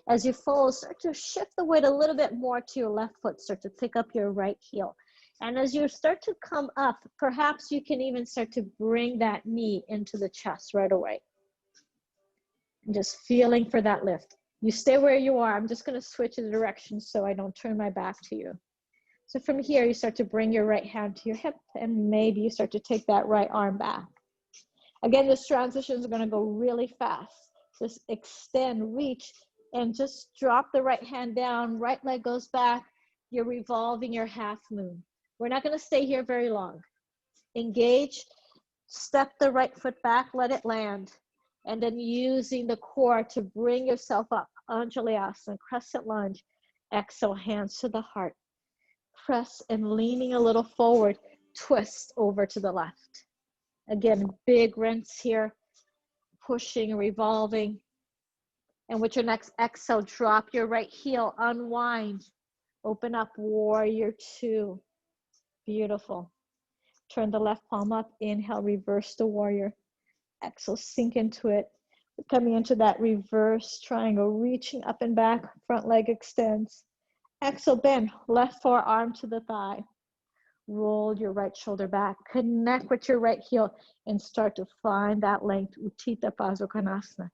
As you fold, start to shift the weight a little bit more to your left foot. Start to pick up your right heel. And as you start to come up, perhaps you can even start to bring that knee into the chest right away. And just feeling for that lift. You stay where you are. I'm just going to switch the direction so I don't turn my back to you. So from here, you start to bring your right hand to your hip, and maybe you start to take that right arm back. Again, this transition is going to go really fast. Just extend, reach, and just drop the right hand down. Right leg goes back. You're revolving your half moon. We're not going to stay here very long. Engage, step the right foot back, let it land. And then using the core to bring yourself up. Anjaliasana, crescent lunge. Exhale, hands to the heart. Press and leaning a little forward, twist over to the left. Again, big rinse here. Pushing, revolving. And with your next exhale, drop your right heel, unwind. Open up, warrior two. Beautiful. Turn the left palm up, inhale, reverse the warrior. Exhale, sink into it. We're coming into that reverse triangle, reaching up and back, front leg extends. Exhale, bend, left forearm to the thigh. Roll your right shoulder back, connect with your right heel, and start to find that length, Utthita Baddha,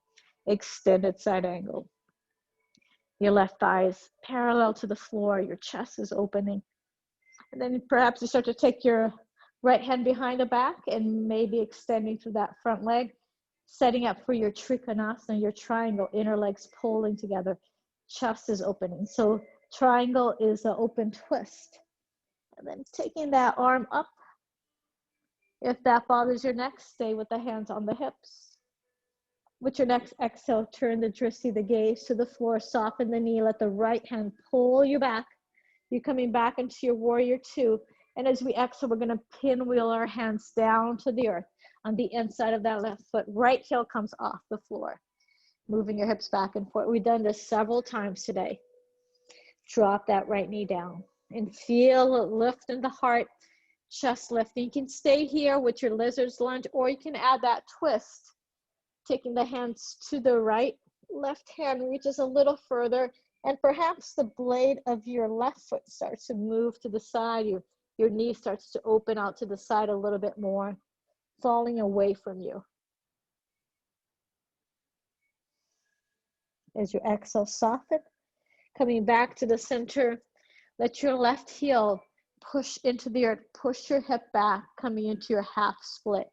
extended side angle. Your left thigh is parallel to the floor, your chest is opening. And then perhaps you start to take your right hand behind the back and maybe extending through that front leg, setting up for your Trikonasana, your triangle, inner legs pulling together, chest is opening. So triangle is an open twist. And then taking that arm up. If that bothers your neck, stay with the hands on the hips. With your next exhale, turn the drishti, the gaze to the floor, soften the knee, let the right hand pull you back. You're coming back into your warrior two. And as we exhale, we're gonna pinwheel our hands down to the earth on the inside of that left foot. Right heel comes off the floor. Moving your hips back and forth. We've done this several times today. Drop that right knee down and feel a lift in the heart, chest lifting. You can stay here with your lizard's lunge, or you can add that twist, taking the hands to the right. Left hand reaches a little further, and perhaps the blade of your left foot starts to move to the side. Your knee starts to open out to the side a little bit more, falling away from you. As you exhale, soften. Coming back to the center, let your left heel push into the earth. Push your hip back, coming into your half split,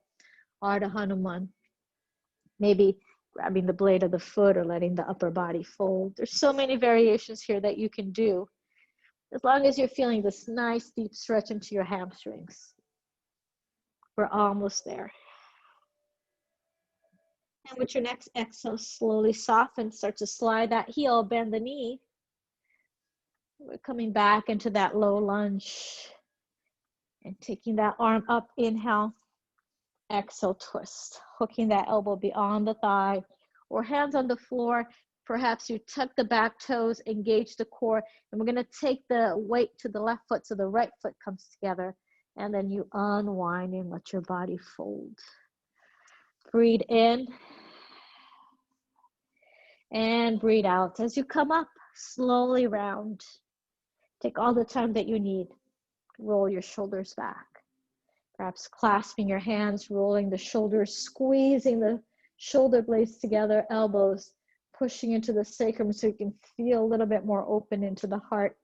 Ardha Hanuman. Maybe grabbing the blade of the foot or letting the upper body fold. There's so many variations here that you can do, as long as you're feeling this nice deep stretch into your hamstrings. We're almost there. And with your next exhale, slowly soften, start to slide that heel, bend the knee. We're coming back into that low lunge and taking that arm up, inhale, exhale, twist, hooking that elbow beyond the thigh or hands on the floor. Perhaps you tuck the back toes, engage the core, and we're gonna take the weight to the left foot so the right foot comes together, and then you unwind and let your body fold. Breathe in and breathe out. As you come up, slowly round. Take all the time that you need. Roll your shoulders back. Perhaps clasping your hands, rolling the shoulders, squeezing the shoulder blades together, elbows pushing into the sacrum so you can feel a little bit more open into the heart.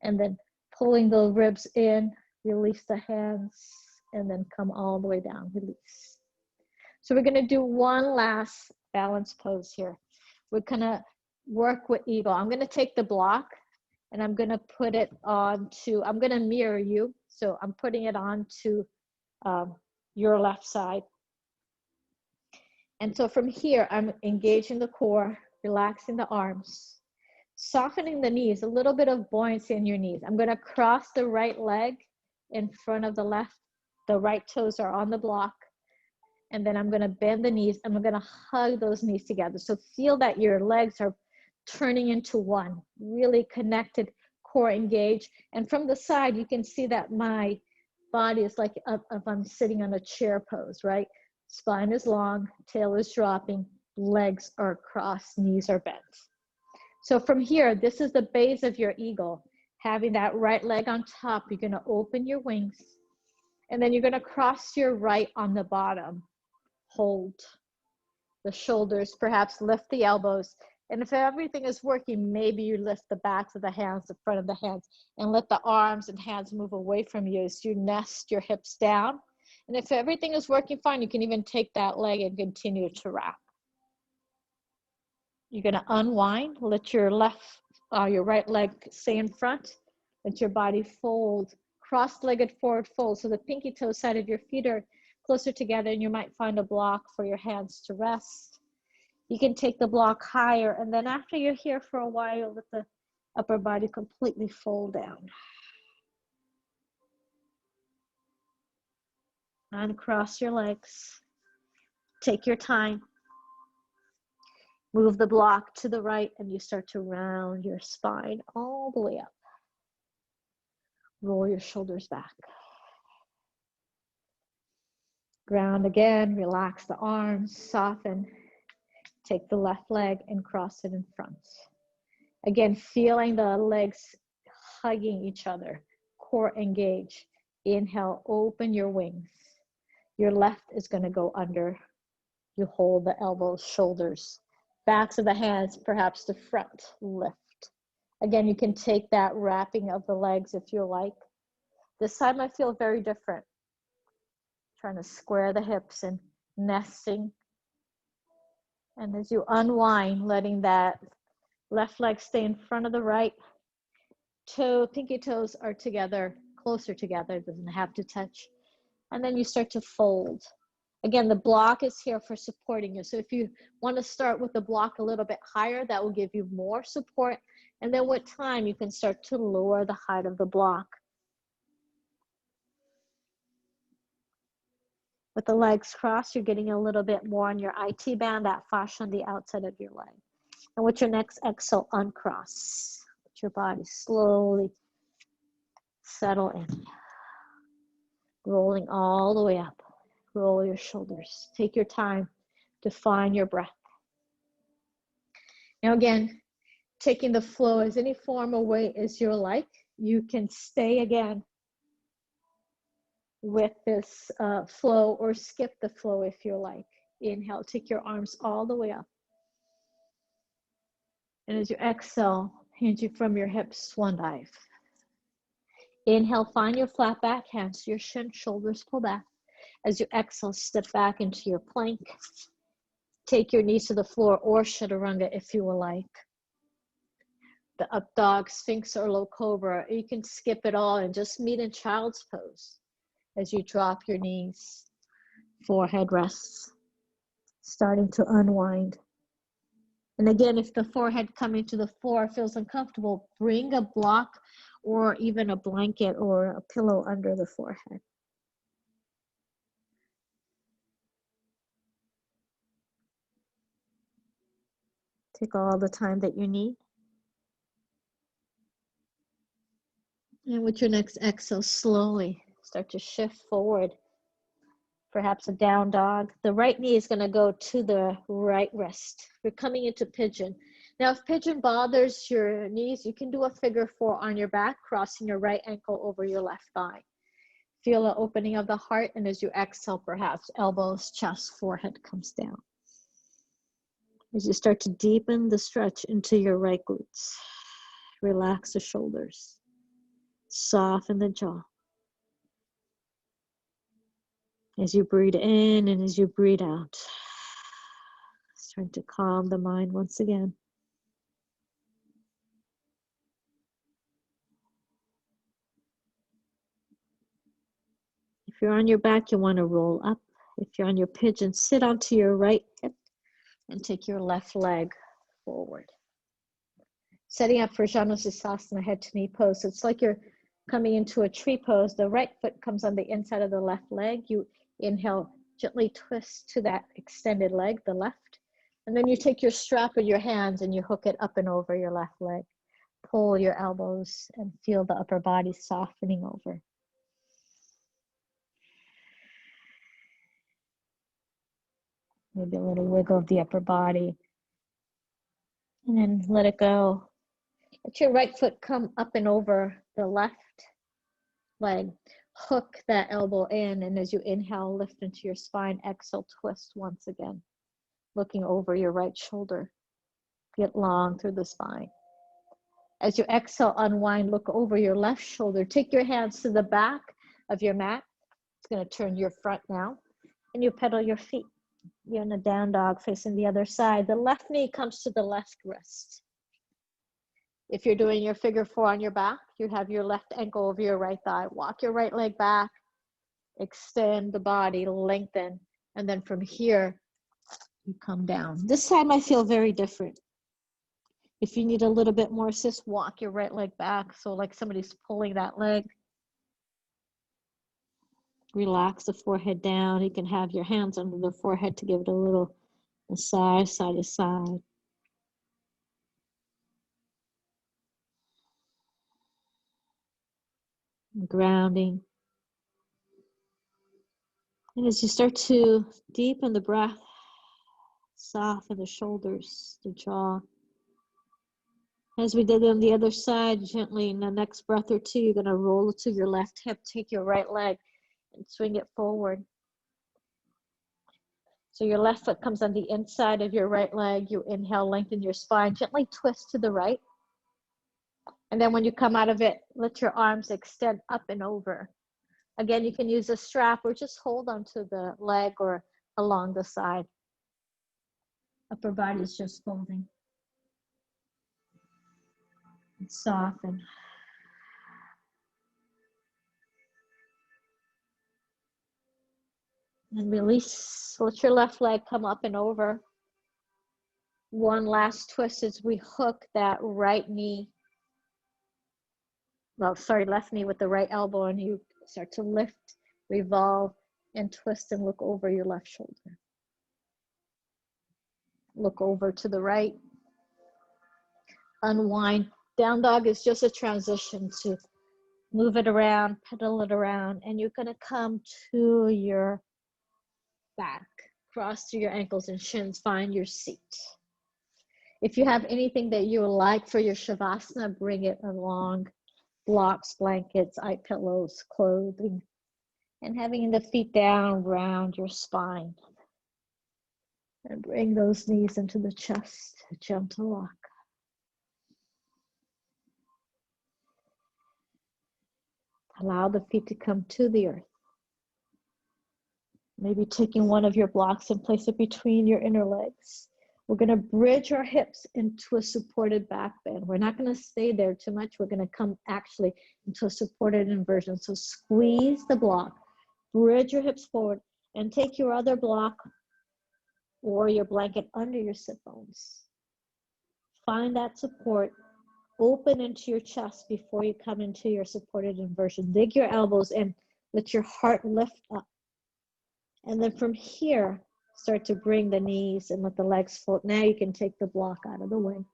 And then pulling the ribs in, release the hands, and then come all the way down, release. So we're gonna do one last balance pose here. We're gonna work with eagle. I'm gonna take the block and I'm gonna put it onto, I'm gonna mirror you. So I'm putting it onto your left side. And so from here, I'm engaging the core, relaxing the arms, softening the knees, a little bit of buoyancy in your knees. I'm gonna cross the right leg in front of the left. The right toes are on the block. And then I'm gonna bend the knees and we're gonna hug those knees together. So feel that your legs are turning into one, really connected, core engaged. And from the side, you can see that my body is like if I'm sitting on a chair pose, right? Spine is long, tail is dropping, legs are crossed, knees are bent. So from here, this is the base of your eagle. Having that right leg on top, you're gonna open your wings, and then you're gonna cross your right on the bottom. Hold the shoulders, perhaps lift the elbows. And if everything is working, maybe you lift the backs of the hands, the front of the hands, and let the arms and hands move away from you as you nest your hips down. And if everything is working fine, you can even take that leg and continue to wrap. You're gonna unwind, let your your right leg stay in front, let your body fold, cross-legged forward fold. So the pinky toe side of your feet are closer together and you might find a block for your hands to rest. You can take the block higher, and then after you're here for a while, let the upper body completely fold down. Uncross your legs. Take your time. Move the block to the right and you start to round your spine all the way up. Roll your shoulders back. Ground again, relax the arms, soften. Take the left leg and cross it in front. Again, feeling the legs hugging each other, core engage. Inhale, open your wings. Your left is gonna go under. You hold the elbows, shoulders, backs of the hands, perhaps the front, lift. Again, you can take that wrapping of the legs if you like. This time I feel very different. Trying to square the hips and nesting. And as you unwind, letting that left leg stay in front of the right. Pinky toes are together, closer together, doesn't have to touch. And then you start to fold. Again, the block is here for supporting you. So if you want to start with the block a little bit higher, that will give you more support. And then with time, you can start to lower the height of the block. With the legs crossed, you're getting a little bit more on your IT band, that fascia on the outside of your leg. And with your next exhale, uncross. Let your body slowly settle in. Rolling all the way up. Roll your shoulders. Take your time to find your breath. Now again, taking the flow as any form or way as you like. You can stay again with this flow or skip the flow if you like. Inhale, take your arms all the way up. And as you exhale, hands you from your hips, swan dive. Inhale, find your flat back, hands to your shin, shoulders pull back. As you exhale, step back into your plank. Take your knees to the floor or chaturanga if you would like. The up dog, sphinx, or low cobra. You can skip it all and just meet in child's pose as you drop your knees, forehead rests, starting to unwind. And again, if the forehead coming to the floor feels uncomfortable, bring a block or even a blanket or a pillow under the forehead. Take all the time that you need. And with your next exhale, slowly start to shift forward. Perhaps a down dog. The right knee is going to go to the right wrist. We're coming into pigeon. Now, if pigeon bothers your knees, you can do a figure 4 on your back, crossing your right ankle over your left thigh. Feel the opening of the heart, and as you exhale, perhaps elbows, chest, forehead comes down. As you start to deepen the stretch into your right glutes, relax the shoulders, soften the jaw. As you breathe in and as you breathe out, start to calm the mind once again. If you're on your back, you want to roll up. If you're on your pigeon, sit onto your right hip and take your left leg forward. Setting up for Janusasana, head to knee pose. It's like you're coming into a tree pose. The right foot comes on the inside of the left leg. You inhale, gently twist to that extended leg, the left. And then you take your strap with your hands and you hook it up and over your left leg. Pull your elbows and feel the upper body softening over. Maybe a little wiggle of the upper body. And then let it go. Let your right foot come up and over the left leg. Hook that elbow in, and as you inhale, lift into your spine. Exhale, twist once again. Looking over your right shoulder. Get long through the spine. As you exhale, unwind, look over your left shoulder. Take your hands to the back of your mat. It's going to turn your front now. And you pedal your feet. You're in a down dog facing the other side. The left knee comes to the left wrist. If you're doing your figure 4 on your back, you have your left ankle over your right thigh. Walk your right leg back. Extend the body, lengthen. And then from here, you come down. This time I feel very different. If you need a little bit more assist, walk your right leg back. So like somebody's pulling that leg. Relax the forehead down. You can have your hands under the forehead to give it a little massage, side to side. Grounding. And as you start to deepen the breath, soften the shoulders, the jaw. As we did on the other side, gently in the next breath or two, you're going to roll to your left hip, take your right leg and swing it forward. So your left foot comes on the inside of your right leg. You inhale, lengthen your spine, gently twist to the right. And then when you come out of it, let your arms extend up and over. Again, you can use a strap or just hold onto the leg or along the side. Upper body is just folding. And soften. And release. Let your left leg come up and over. One last twist as we hook that right knee. Left knee with the right elbow, and you start to lift, revolve, and twist and look over your left shoulder. Look over to the right. Unwind. Down dog is just a transition to move it around, pedal it around, and you're going to come to your back. Cross through your ankles and shins. Find your seat. If you have anything that you would like for your Shavasana, bring it along. Blocks, blankets, eye pillows, clothing, and having the feet down around your spine. And bring those knees into the chest, a gentle rock. Allow the feet to come to the earth. Maybe taking one of your blocks and place it between your inner legs. We're going to bridge our hips into a supported back bend. We're not going to stay there too much. We're going to come actually into a supported inversion. So squeeze the block, bridge your hips forward, and take your other block or your blanket under your sit bones. Find that support. Open into your chest before you come into your supported inversion. Dig your elbows in. Let your heart lift up. And then from here, start to bring the knees and let the legs float. Now you can take the block out of the way.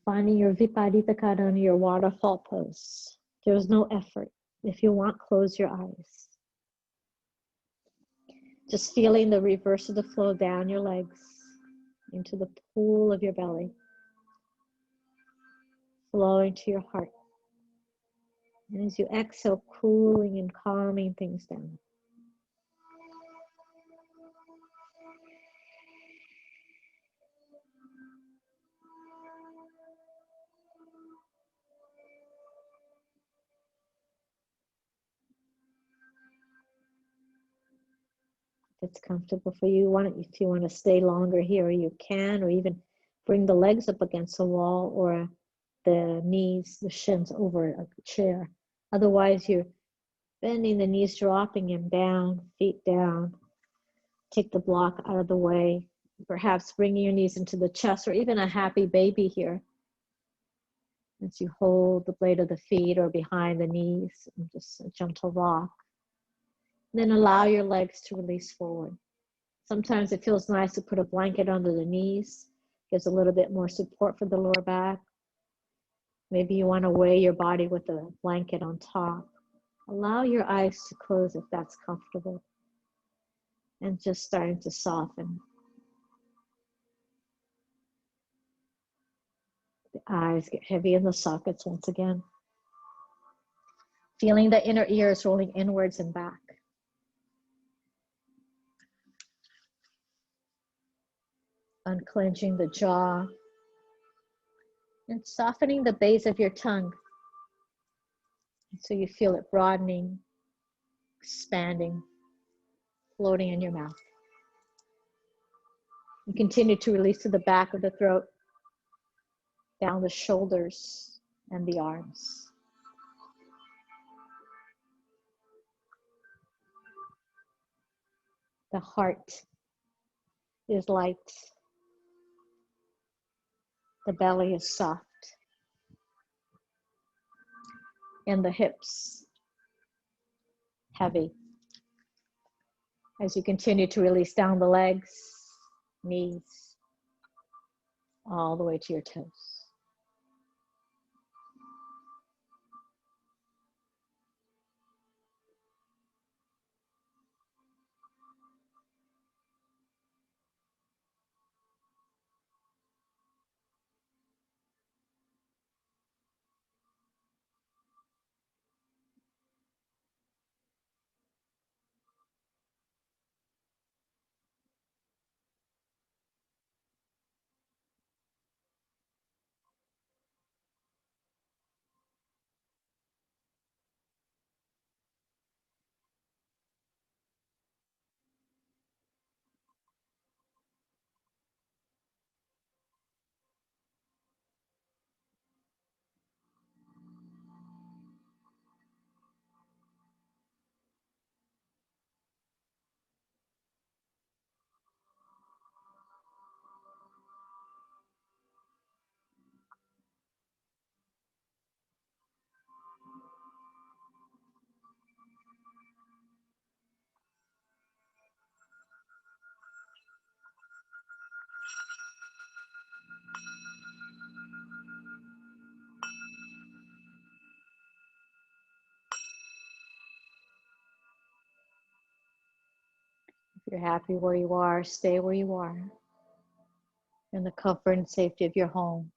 Finding your Viparita Karana, your waterfall pose. There's no effort. If you want, close your eyes. Just feeling the reverse of the flow down your legs into the pool of your belly, flowing to your heart. And as you exhale, cooling and calming things down. If it's comfortable for you, if you want to stay longer here, you can, or even bring the legs up against the wall or the knees, the shins over a chair. Otherwise, you're bending the knees, dropping them down, feet down. Take the block out of the way. Perhaps bringing your knees into the chest, or even a happy baby here. As you hold the blade of the feet or behind the knees, and just a gentle rock. Then allow your legs to release forward. Sometimes it feels nice to put a blanket under the knees. Gives a little bit more support for the lower back. Maybe you want to weigh your body with a blanket on top. Allow your eyes to close if that's comfortable. And just starting to soften. The eyes get heavy in the sockets once again. Feeling the inner ears rolling inwards and back. Unclenching the jaw. And softening the base of your tongue. So you feel it broadening, expanding, floating in your mouth. You continue to release to the back of the throat, down the shoulders and the arms. The heart is light. The belly is soft. And the hips heavy. As you continue to release down the legs, knees, all the way to your toes. If you're happy where you are, stay where you are. In the comfort and safety of your home.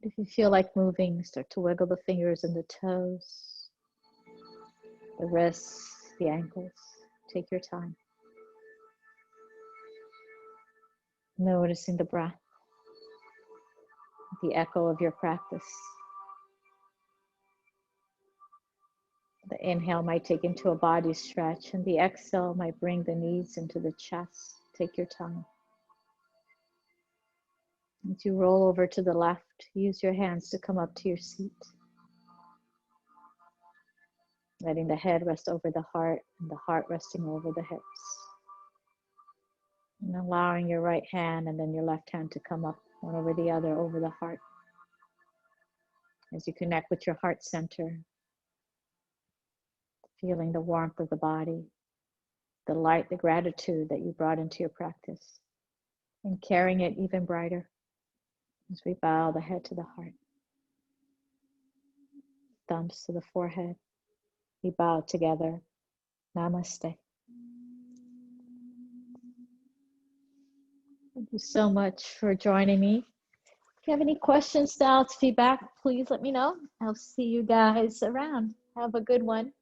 If you feel like moving, start to wiggle the fingers and the toes, the wrists, the ankles. Take your time. Noticing the breath, the echo of your practice. The inhale might take into a body stretch, and the exhale might bring the knees into the chest. Take your time. As you roll over to the left, use your hands to come up to your seat. Letting the head rest over the heart and the heart resting over the hips. And allowing your right hand and then your left hand to come up one over the other over the heart. As you connect with your heart center, feeling the warmth of the body, the light, the gratitude that you brought into your practice, and carrying it even brighter as we bow the head to the heart. Thumbs to the forehead. We bow together. Namaste. Thank you so much for joining me. If you have any questions, doubts, feedback, please let me know. I'll see you guys around. Have a good one.